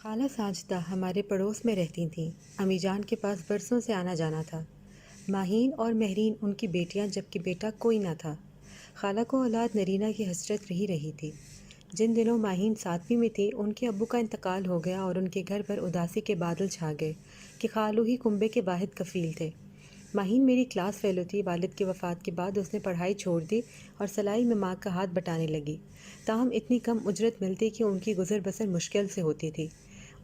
خالہ ساجدہ ہمارے پڑوس میں رہتی تھیں۔ امی جان کے پاس برسوں سے آنا جانا تھا۔ ماہین اور مہرین ان کی بیٹیاں، جبکہ بیٹا کوئی نہ تھا۔ خالہ کو اولاد نرینہ کی حسرت رہی تھی۔ جن دنوں ماہین 7ویں میں تھی، ان کے ابو کا انتقال ہو گیا اور ان کے گھر پر اداسی کے بادل چھا گئے کہ خالو ہی کنبے کے واحد کفیل تھے۔ ماہین میری کلاس فیلو تھی۔ والد کی وفات کے بعد اس نے پڑھائی چھوڑ دی اور سلائی میں ماں کا ہاتھ بٹانے لگی۔ تاہم اتنی کم اجرت ملتی کہ ان کی گزر بسر مشکل سے ہوتی تھی۔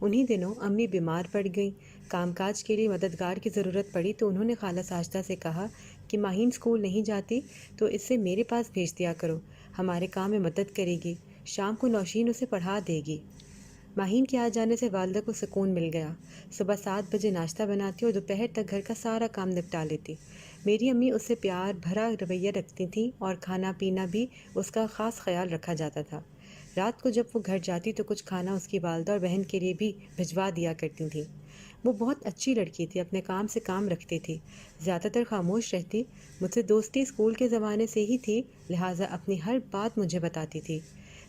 انہی دنوں امی بیمار پڑ گئیں۔ کام کاج کے لیے مددگار کی ضرورت پڑی تو انہوں نے خالہ ساجدہ سے کہا کہ ماہین اسکول نہیں جاتی تو اسے میرے پاس بھیج دیا کرو، ہمارے کام میں مدد کرے گی، شام کو نوشین اسے پڑھا دے گی۔ ماہین کے آ جانے سے والدہ کو سکون مل گیا۔ صبح 7 بجے ناشتہ بناتی اور دوپہر تک گھر کا سارا کام نپٹا لیتی۔ میری امی اس سے پیار بھرا رویہ رکھتی تھیں اور کھانا پینا بھی اس کا خاص خیال رکھا جاتا تھا۔ رات کو جب وہ گھر جاتی تو کچھ کھانا اس کی والدہ اور بہن کے لیے بھی بھجوا دیا کرتی تھیں۔ وہ بہت اچھی لڑکی تھی، اپنے کام سے کام رکھتی تھی، زیادہ تر خاموش رہتی۔ مجھ سے دوستی اسکول کے زمانے سے ہی تھی، لہٰذا اپنی ہر بات مجھے بتاتی تھی۔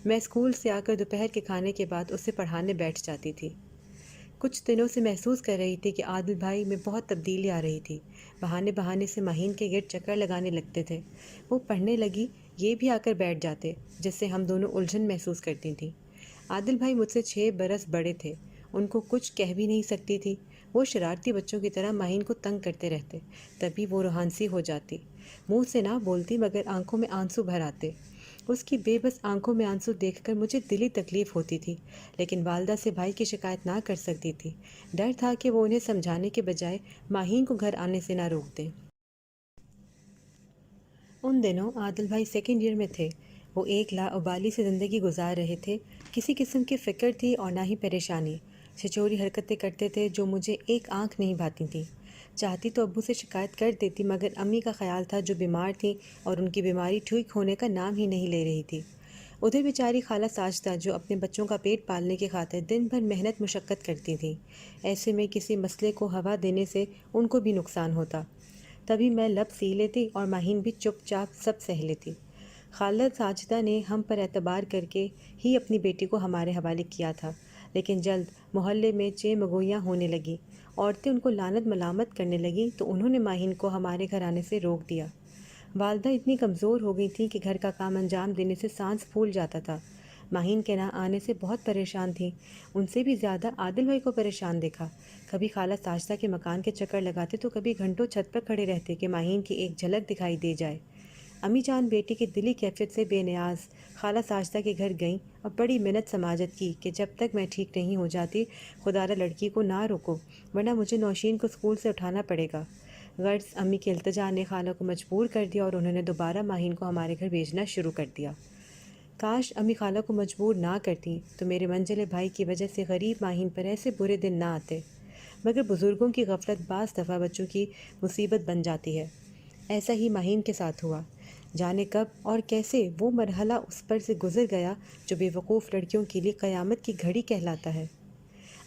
میں اسکول سے آ کر دوپہر کے کھانے کے بعد اسے پڑھانے بیٹھ جاتی تھی۔ کچھ دنوں سے محسوس کر رہی تھی کہ عادل بھائی میں بہت تبدیلی آ رہی تھی۔ بہانے بہانے سے ماہین کے گرد چکر لگانے لگتے تھے۔ وہ پڑھنے لگی، یہ بھی آ کر بیٹھ جاتے، جس سے ہم دونوں الجھن محسوس کرتی تھیں۔ عادل بھائی مجھ سے 6 برس بڑے تھے، ان کو کچھ کہہ بھی نہیں سکتی تھی۔ وہ شرارتی بچوں کی طرح ماہین کو تنگ کرتے رہتے، تبھی وہ روحانسی ہو جاتی۔ منہ سے نہ بولتی مگر آنکھوں میں آنسو بھر آتے۔ اس کی بے بس آنکھوں میں آنسو دیکھ کر مجھے دلی تکلیف ہوتی تھی، لیکن والدہ سے بھائی کی شکایت نہ کر سکتی تھی۔ ڈر تھا کہ وہ انہیں سمجھانے کے بجائے ماہین کو گھر آنے سے نہ روک دیں۔ ان دنوں عادل بھائی 2nd ایئر میں تھے۔ وہ ایک لاابالی سے زندگی گزار رہے تھے۔ کسی قسم کی فکر تھی اور نہ ہی پریشانی۔ چھچوری حرکتیں کرتے تھے جو مجھے ایک آنکھ نہیں بھاتی تھیں۔ چاہتی تو ابو سے شکایت کر دیتی مگر امی کا خیال تھا جو بیمار تھیں اور ان کی بیماری ٹھیک ہونے کا نام ہی نہیں لے رہی تھی۔ ادھر بیچاری خالہ ساجدہ جو اپنے بچوں کا پیٹ پالنے کی خاطر دن بھر محنت مشقت کرتی تھیں۔ ایسے میں کسی مسئلے کو ہوا دینے سے ان کو بھی نقصان ہوتا۔ تبھی میں لب سی لیتی اور ماہین بھی چپ چاپ سب سہ لیتی۔ خالہ ساجدہ نے ہم پر اعتبار کر کے ہی اپنی بیٹی کو ہمارے حوالے کیا تھا، لیکن جلد محلے میں چہ مگویاں ہونے لگیں، عورتیں ان کو لعنت ملامت کرنے لگیں تو انہوں نے ماہین کو ہمارے گھر آنے سے روک دیا۔ والدہ اتنی کمزور ہو گئی تھیں کہ گھر کا کام انجام دینے سے سانس پھول جاتا تھا۔ ماہین کے نہ آنے سے بہت پریشان تھیں۔ ان سے بھی زیادہ عادل بھائی کو پریشان دیکھا۔ کبھی خالہ ساجدہ کے مکان کے چکر لگاتے تو کبھی گھنٹوں چھت پر کھڑے رہتے کہ ماہین کی ایک جھلک دکھائی دے جائے۔ امی جان بیٹی کی دلی کیفیت سے بے نیاز خالہ ساجدہ کے گھر گئیں اور بڑی منت سماجت کی کہ جب تک میں ٹھیک نہیں ہو جاتی خدا را لڑکی کو نہ روکو ورنہ مجھے نوشین کو اسکول سے اٹھانا پڑے گا۔ غرض امی کی التجا نے خالہ کو مجبور کر دیا اور انہوں نے دوبارہ ماہین کو ہمارے گھر بھیجنا شروع کر دیا۔ کاش امی خالہ کو مجبور نہ کرتی تو میرے منجلے بھائی کی وجہ سے غریب ماہین پر ایسے برے دن نہ آتے، مگر بزرگوں کی غفلت بعض دفعہ بچوں کی مصیبت بن جاتی ہے۔ ایسا ہی ماہین کے ساتھ ہوا۔ جانے کب اور کیسے وہ مرحلہ اس پر سے گزر گیا جو بے وقوف لڑکیوں کے لیے قیامت کی گھڑی کہلاتا ہے۔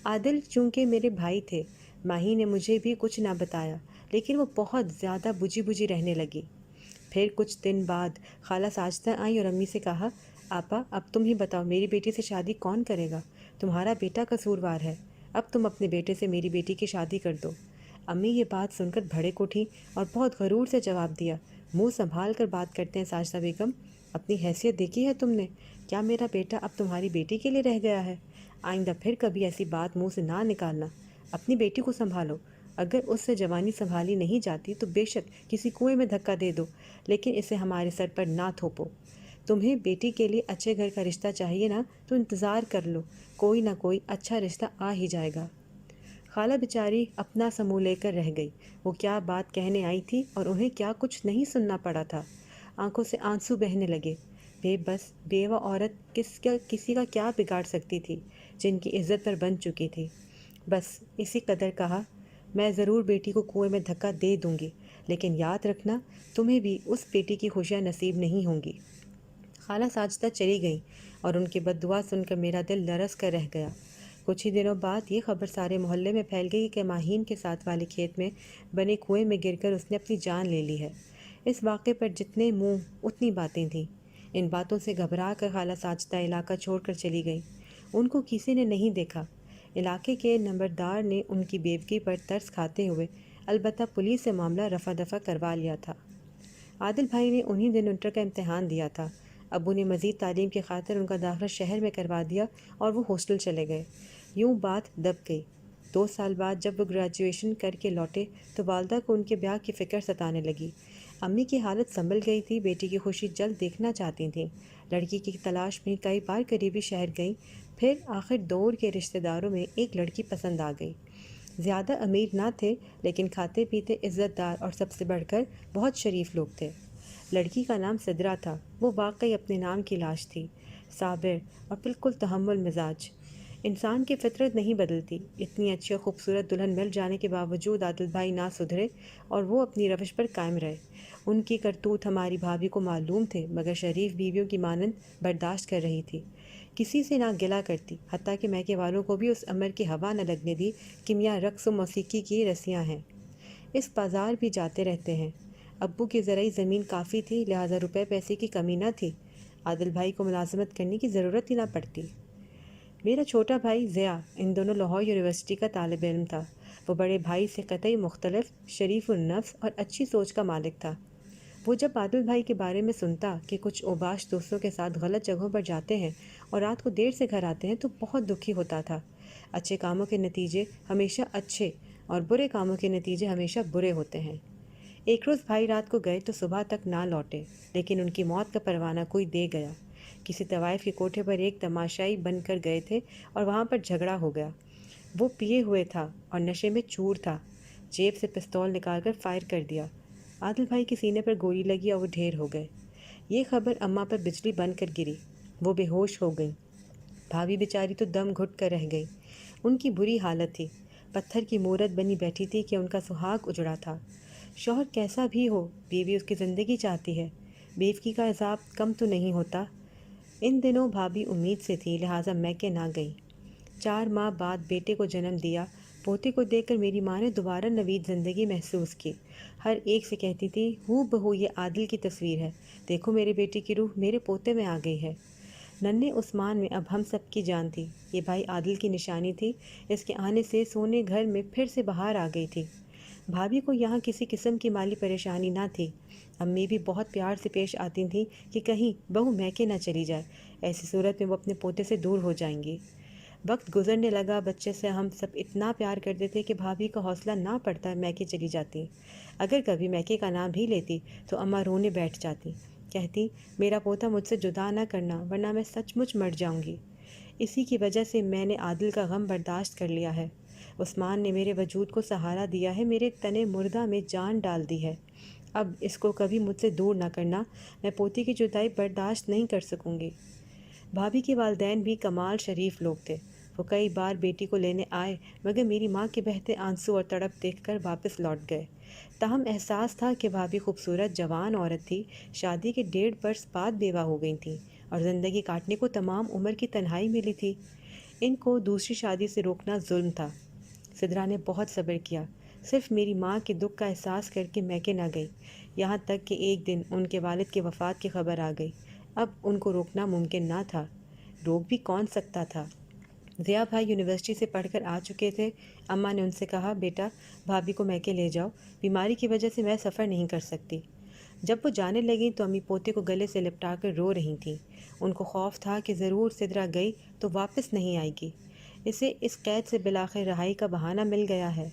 عادل چونکہ میرے بھائی تھے، ماہی نے مجھے بھی کچھ نہ بتایا، لیکن وہ بہت زیادہ بجھی بجھی رہنے لگی۔ پھر کچھ دن بعد خالہ ساجدہ آئیں اور امی سے کہا، آپا اب تم ہی بتاؤ میری بیٹی سے شادی کون کرے گا؟ تمہارا بیٹا قصوروار ہے، اب تم اپنے بیٹے سے میری بیٹی کی شادی کر دو۔ امی یہ بات سن کر بھڑک اٹھیں اور بہت غرور سے جواب دیا، منہ سنبھال کر بات کرتے ہیں ساجدہ بیگم، اپنی حیثیت دیکھی ہے تم نے؟ کیا میرا بیٹا اب تمہاری بیٹی کے لیے رہ گیا ہے؟ آئندہ پھر کبھی ایسی بات منہ سے نہ نکالنا۔ اپنی بیٹی کو سنبھالو، اگر اس سے جوانی سنبھالی نہیں جاتی تو بے شک کسی کنویں میں دھکا دے دو، لیکن اسے ہمارے سر پر نہ تھوپو۔ تمہیں بیٹی کے لیے اچھے گھر کا رشتہ چاہیے نا تو انتظار کر لو، کوئی نہ کوئی اچھا رشتہ آ ہی جائے گا۔ خالہ بیچاری اپنا سمو لے کر رہ گئی۔ وہ کیا بات کہنے آئی تھی اور انہیں کیا کچھ نہیں سننا پڑا تھا۔ آنکھوں سے آنسو بہنے لگے۔ بے بس بیوہ عورت کسی کا کیا بگاڑ سکتی تھی جن کی عزت پر بن چکی تھی۔ بس اسی قدر کہا، میں ضرور بیٹی کو کنویں میں دھکا دے دوں گی، لیکن یاد رکھنا تمہیں بھی اس بیٹی کی خوشیاں نصیب نہیں ہوں گی۔ خالہ ساجدہ چلی گئیں اور ان کی بد دعا سن کر میرا دل لرز کر رہ گیا۔ کچھ ہی دنوں بعد یہ خبر سارے محلے میں پھیل گئی کہ ماہین کے ساتھ والے کھیت میں بنے کنویں میں گر کر اس نے اپنی جان لے لی ہے۔ اس واقعے پر جتنے منہ اتنی باتیں تھیں۔ ان باتوں سے گھبرا کر خالہ ساجدہ علاقہ چھوڑ کر چلی گئیں۔ ان کو کسی نے نہیں دیکھا۔ علاقے کے نمبردار نے ان کی بیوگی پر ترس کھاتے ہوئے البتہ پولیس سے معاملہ رفع دفع کروا لیا تھا۔ عادل بھائی نے انہی دن انٹر کا امتحان دیا تھا۔ ابو نے مزید تعلیم کی خاطر ان کا داخلہ شہر میں کروا دیا اور وہ ہاسٹل چلے گئے۔ یوں بات دب گئی۔ 2 سال بعد جب وہ گریجویشن کر کے لوٹے تو والدہ کو ان کے بیاہ کی فکر ستانے لگی۔ امی کی حالت سنبھل گئی تھی، بیٹی کی خوشی جلد دیکھنا چاہتی تھیں۔ لڑکی کی تلاش میں کئی بار قریبی شہر گئیں، پھر آخر دور کے رشتہ داروں میں ایک لڑکی پسند آ گئی۔ زیادہ امیر نہ تھے لیکن کھاتے پیتے عزت دار اور سب سے بڑھ کر بہت شریف لوگ تھے۔ لڑکی کا نام صدرا تھا۔ وہ واقعی اپنے نام کی لاش تھی، صابر اور بالکل تحمل مزاج۔ انسان کی فطرت نہیں بدلتی۔ اتنی اچھی اور خوبصورت دلہن مل جانے کے باوجود عادل بھائی نہ سدھرے اور وہ اپنی روش پر قائم رہے۔ ان کی کرتوت ہماری بھابھی کو معلوم تھے مگر شریف بیویوں کی مانند برداشت کر رہی تھی، کسی سے نہ گلا کرتی، حتیٰ کہ میکے والوں کو بھی اس عمر کی ہوا نہ لگنے دی کہ میاں رقص و موسیقی کی رسیاں ہیں، اس بازار بھی جاتے رہتے ہیں۔ ابو کی زرعی زمین کافی تھی، لہٰذا روپے پیسے کی کمی نہ تھی، عادل بھائی کو ملازمت کرنے کی ضرورت ہی نہ پڑتی۔ میرا چھوٹا بھائی ضیاء ان دونوں لاہور یونیورسٹی کا طالب علم تھا۔ وہ بڑے بھائی سے قطعی مختلف، شریف النفس اور اچھی سوچ کا مالک تھا۔ وہ جب عادل بھائی کے بارے میں سنتا کہ کچھ اوباش دوستوں کے ساتھ غلط جگہوں پر جاتے ہیں اور رات کو دیر سے گھر آتے ہیں تو بہت دکھی ہوتا تھا۔ اچھے کاموں کے نتیجے ہمیشہ اچھے اور برے کاموں کے نتیجے ہمیشہ برے ہوتے ہیں۔ ایک روز بھائی رات کو گئے تو صبح تک نہ لوٹے، لیکن ان کی موت کا پروانہ کوئی دے گیا۔ کسی طوائف کے کوٹھے پر ایک تماشائی بن کر گئے تھے اور وہاں پر جھگڑا ہو گیا۔ وہ پیے ہوئے تھا اور نشے میں چور تھا۔ جیب سے پستول نکال کر فائر کر دیا۔ عادل بھائی کے سینے پر گولی لگی اور وہ ڈھیر ہو گئے۔ یہ خبر اماں پر بجلی بن کر گری۔ وہ بے ہوش ہو گئیں۔ بھابھی بیچاری تو دم گھٹ کر رہ گئی۔ ان کی بری حالت تھی، پتھر کی مورت بنی بیٹھی تھی کہ ان کا سہاگ اجڑا تھا۔ شوہر کیسا بھی ہو، بیوی اس کی زندگی چاہتی ہے، بیوی کا عذاب کم تو نہیں ہوتا۔ ان دنوں بھابھی امید سے تھی، لہٰذا میکے نہ گئی۔ 4 ماہ بعد بیٹے کو جنم دیا۔ پوتے کو دیکھ کر میری ماں نے دوبارہ نوید زندگی محسوس کی۔ ہر ایک سے کہتی تھی، ہو بہو یہ عادل کی تصویر ہے، دیکھو میرے بیٹے کی روح میرے پوتے میں آ گئی ہے۔ ننھے عثمان میں اب ہم سب کی جان تھی۔ یہ بھائی عادل کی نشانی تھی، اس کے آنے سے سونے گھر میں پھر سے بہار آ گئی تھی۔ بھابھی کو یہاں کسی قسم کی مالی پریشانی نہ تھی۔ امی بھی بہت پیار سے پیش آتی تھیں کہ کہیں بہو میکے نہ چلی جائے، ایسی صورت میں وہ اپنے پوتے سے دور ہو جائیں گی۔ وقت گزرنے لگا، بچے سے ہم سب اتنا پیار کرتے تھے کہ بھابھی کا حوصلہ نہ پڑتا میکے چلی جاتی۔ اگر کبھی میکے کا نام بھی لیتی تو اماں رونے بیٹھ جاتی، کہتی میرا پوتا مجھ سے جدا نہ کرنا ورنہ میں سچ مچ مر جاؤں گی۔ اسی کی وجہ سے میں نے عادل کا غم برداشت کر لیا ہے۔ عثمان نے میرے وجود کو سہارا دیا ہے، میرے تنے مردہ میں جان ڈال دی ہے۔ اب اس کو کبھی مجھ سے دور نہ کرنا، میں پوتی کی جدائی برداشت نہیں کر سکوں گی۔ بھابھی کے والدین بھی کمال شریف لوگ تھے۔ وہ کئی بار بیٹی کو لینے آئے مگر میری ماں کے بہتے آنسو اور تڑپ دیکھ کر واپس لوٹ گئے۔ تاہم احساس تھا کہ بھابھی خوبصورت جوان عورت تھی، شادی کے 1.5 برس بعد بیوہ ہو گئی تھیں اور زندگی کاٹنے کو تمام عمر کی تنہائی ملی تھی۔ ان کو دوسری شادی سے روکنا ظلم تھا۔ صدرا نے بہت صبر کیا، صرف میری ماں کے دکھ کا احساس کر کے میکے نہ گئی، یہاں تک کہ ایک دن ان کے والد کی وفات کی خبر آ گئی۔ اب ان کو روکنا ممکن نہ تھا، روک بھی کون سکتا تھا۔ ضیاء بھائی یونیورسٹی سے پڑھ کر آ چکے تھے۔ اماں نے ان سے کہا، بیٹا بھابھی کو میکے لے جاؤ، بیماری کی وجہ سے میں سفر نہیں کر سکتی۔ جب وہ جانے لگیں تو امی پوتے کو گلے سے لپٹا کر رو رہی تھیں۔ ان کو خوف تھا کہ ضرور صدرا گئی تو واپس نہیں آئے گی، اسے اس قید سے بالآخر رہائی کا بہانہ مل گیا ہے۔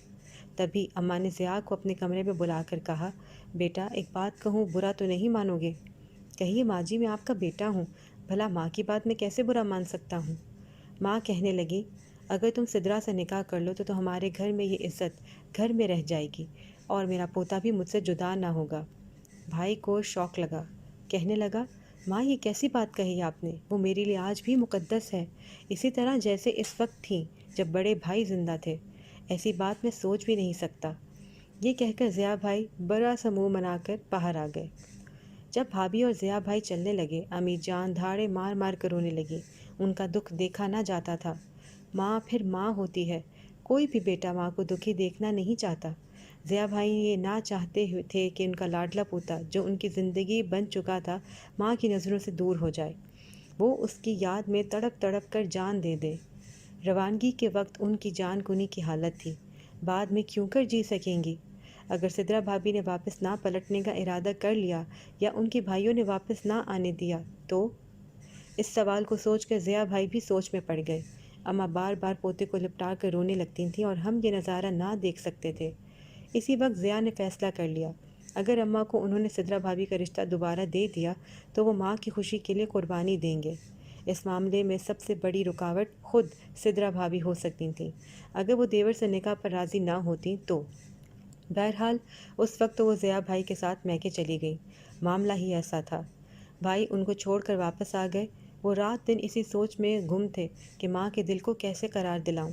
تبھی اماں نے ضیاء کو اپنے کمرے میں بلا کر کہا، بیٹا ایک بات کہوں، برا تو نہیں مانو گے؟ کہیے ماں جی، میں آپ کا بیٹا ہوں، بھلا ماں کی بات میں کیسے برا مان سکتا ہوں؟ ماں کہنے لگی، اگر تم صدرا سے نکاح کر لو تو ہمارے گھر میں یہ عزت گھر میں رہ جائے گی اور میرا پوتا بھی مجھ سے جدا نہ ہوگا۔ بھائی کو شوق لگا، کہنے لگا، ماں یہ کیسی بات کہی آپ نے، وہ میرے لیے آج بھی مقدس ہے، اسی طرح جیسے اس وقت تھیں جب بڑے بھائی زندہ تھے، ایسی بات میں سوچ بھی نہیں سکتا۔ یہ کہہ کر ضیاء بھائی بڑا سا منہ بنا کر باہر آ گئے۔ جب بھابھی اور ضیاء بھائی چلنے لگے، امی جان دھاڑے مار مار کر رونے لگی۔ ان کا دکھ دیکھا نہ جاتا تھا۔ ماں پھر ماں ہوتی ہے، کوئی بھی بیٹا ماں کو دکھی دیکھنا نہیں چاہتا۔ ضیاء بھائی یہ نہ چاہتے تھے کہ ان کا لاڈلا پوتا جو ان کی زندگی بن چکا تھا ماں کی نظروں سے دور ہو جائے، وہ اس کی یاد میں تڑپ تڑپ کر جان دے دے۔ روانگی کے وقت ان کی جان کنی کی حالت تھی، بعد میں کیوں کر جی سکیں گی؟ اگر سدرا بھابھی نے واپس نہ پلٹنے کا ارادہ کر لیا یا ان کے بھائیوں نے واپس نہ آنے دیا تو؟ اس سوال کو سوچ کر ضیا بھائی بھی سوچ میں پڑ گئے۔ اماں بار بار پوتے کو لپٹا کر رونے لگتی تھیں اور ہم یہ نظارہ نہ دیکھ سکتے تھے۔ اسی وقت ضیا نے فیصلہ کر لیا، اگر اماں کو انہوں نے سدرا بھابھی کا رشتہ دوبارہ دے دیا تو وہ ماں کی خوشی کے لیے قربانی دیں گے۔ اس معاملے میں سب سے بڑی رکاوٹ خود سدرا بھابھی ہو سکتی تھیں، اگر وہ دیور سے نکاح پر راضی نہ ہوتی تو۔ بہرحال اس وقت تو وہ ضیا بھائی کے ساتھ میکے چلی گئی، معاملہ ہی ایسا تھا۔ بھائی ان کو چھوڑ کر واپس آ گئے۔ وہ رات دن اسی سوچ میں گم تھے کہ ماں کے دل کو کیسے قرار دلاؤں۔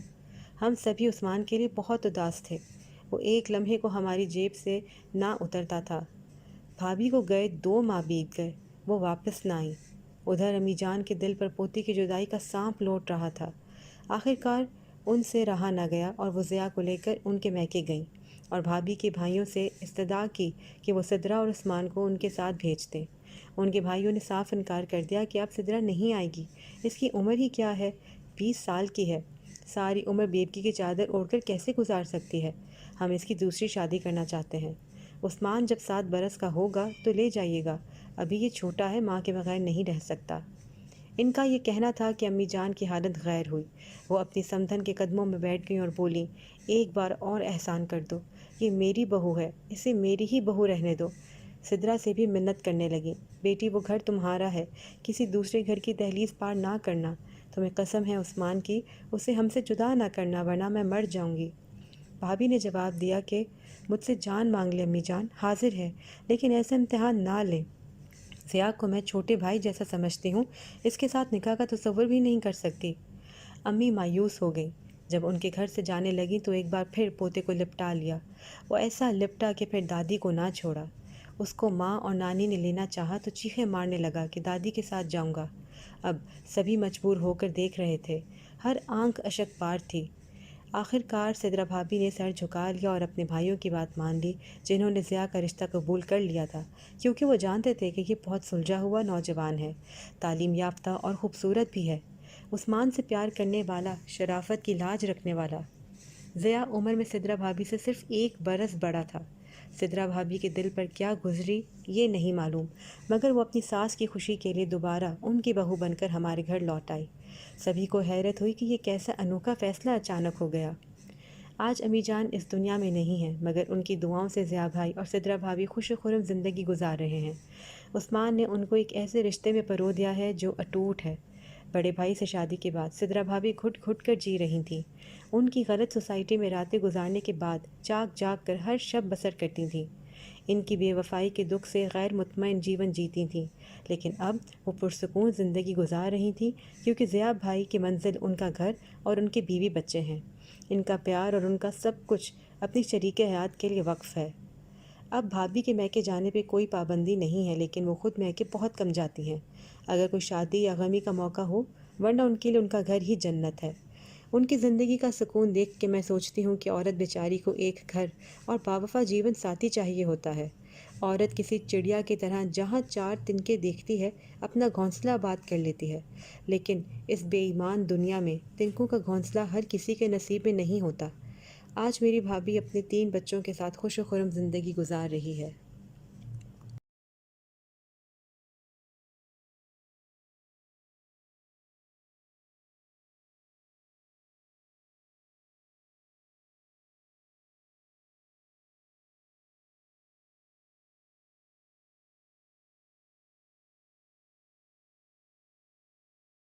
ہم سبھی عثمان کے لیے بہت اداس تھے، وہ ایک لمحے کو ہماری جیب سے نہ اترتا تھا۔ بھابھی کو گئے 2 ماہ بیت گئے، وہ واپس نہ آئیں۔ ادھر امی جان کے دل پر پوتی کی جدائی کا سانپ لوٹ رہا تھا۔ آخرکار ان سے رہا نہ گیا اور وہ ضیا کو لے کر ان کے میکے گئیں اور بھابھی کے بھائیوں سے استدعا کی کہ وہ سدرا اور عثمان کو ان کے ساتھ بھیج دیں۔ ان کے بھائیوں نے صاف انکار کر دیا کہ اب سدرا نہیں آئے گی، اس کی عمر ہی کیا ہے، 20 سال کی ہے، ساری عمر بیوگی کی چادر اوڑھ کر کیسے گزار سکتی ہے؟ ہم اس کی دوسری شادی کرنا چاہتے ہیں۔ عثمان جب 7 برس کا ہوگا تو لے جائیے گا، ابھی یہ چھوٹا ہے، ماں کے بغیر نہیں رہ سکتا۔ ان کا یہ کہنا تھا کہ امی جان کی حالت غیر ہوئی۔ وہ اپنی سمدھن کے قدموں میں بیٹھ گئیں اور بولیں، ایک بار اور احسان کر دو، یہ میری بہو ہے، اسے میری ہی بہو رہنے دو۔ سدرا سے بھی منت کرنے لگیں، بیٹی وہ گھر تمہارا ہے، کسی دوسرے گھر کی دہلیز پار نہ کرنا، تمہیں قسم ہے عثمان کی، اسے ہم سے جدا نہ کرنا ورنہ میں مر جاؤں گی۔ بھابھی نے جواب دیا کہ مجھ سے جان مانگ لے امی جان، حاضر ہے، لیکن ایسا امتحان نہ لیں۔ ضیا کو میں چھوٹے بھائی جیسا سمجھتی ہوں، اس کے ساتھ نکاح کا تصور بھی نہیں کر سکتی۔ امی مایوس ہو گئیں۔ جب ان کے گھر سے جانے لگیں تو ایک بار پھر پوتے کو لپٹا لیا، وہ ایسا لپٹا کہ پھر دادی کو نہ چھوڑا۔ اس کو ماں اور نانی نے لینا چاہا تو چیخیں مارنے لگا کہ دادی کے ساتھ جاؤں گا۔ اب سبھی مجبور ہو کر دیکھ رہے تھے، ہر آنکھ اشک بار تھی۔ آخرکار سدرا بھابھی نے سر جھکا لیا اور اپنے بھائیوں کی بات مان لی، جنہوں نے ضیا کا رشتہ قبول کر لیا تھا، کیونکہ وہ جانتے تھے کہ یہ بہت سلجھا ہوا نوجوان ہے، تعلیم یافتہ اور خوبصورت بھی ہے، عثمان سے پیار کرنے والا، شرافت کی لاج رکھنے والا۔ ضیا عمر میں سدرا بھابھی سے صرف 1 برس بڑا تھا۔ سدرا بھابھی کے دل پر کیا گزری یہ نہیں معلوم، مگر وہ اپنی ساس کی خوشی کے لیے دوبارہ ان کی بہو بن کر ہمارے گھر لوٹ آئی۔ سبھی کو حیرت ہوئی کہ یہ کیسا انوکھا فیصلہ اچانک ہو گیا۔ آج امی جان اس دنیا میں نہیں ہیں، مگر ان کی دعاؤں سے ضیا بھائی اور سدرا بھابھی خوش و خرم زندگی گزار رہے ہیں۔ عثمان نے ان کو ایک ایسے رشتے میں پرو دیا ہے جو اٹوٹ ہے۔ بڑے بھائی سے شادی کے بعد سدرا بھابھی گھٹ گھٹ کر جی رہی تھیں۔ ان کی غلط سوسائٹی میں راتیں گزارنے کے بعد جاگ جاگ کر ہر شب بسر کرتی تھیں۔ ان کی بے وفائی کے دکھ سے غیر مطمئن جیون جیتی تھیں، لیکن اب وہ پرسکون زندگی گزار رہی تھیں، کیونکہ ضیا بھائی کی منزل ان کا گھر اور ان کے بیوی بچے ہیں۔ ان کا پیار اور ان کا سب کچھ اپنی شریک حیات کے لیے وقف ہے۔ اب بھابھی کے میکے جانے پہ کوئی پابندی نہیں ہے، لیکن وہ خود میکے بہت کم جاتی ہیں، اگر کوئی شادی یا غمی کا موقع ہو، ورنہ ان کے لیے ان کا گھر ہی جنت ہے۔ ان کی زندگی کا سکون دیکھ کے میں سوچتی ہوں کہ عورت بیچاری کو ایک گھر اور باوفا جیون ساتھی چاہیے ہوتا ہے۔ عورت کسی چڑیا کی طرح جہاں 4 تنکے دیکھتی ہے اپنا گھونسلہ آباد کر لیتی ہے، لیکن اس بے ایمان دنیا میں تنکوں کا گھونسلہ ہر کسی کے نصیب میں نہیں ہوتا۔ آج میری بھابھی اپنے 3 بچوں کے ساتھ خوش و خرم زندگی گزار رہی ہے۔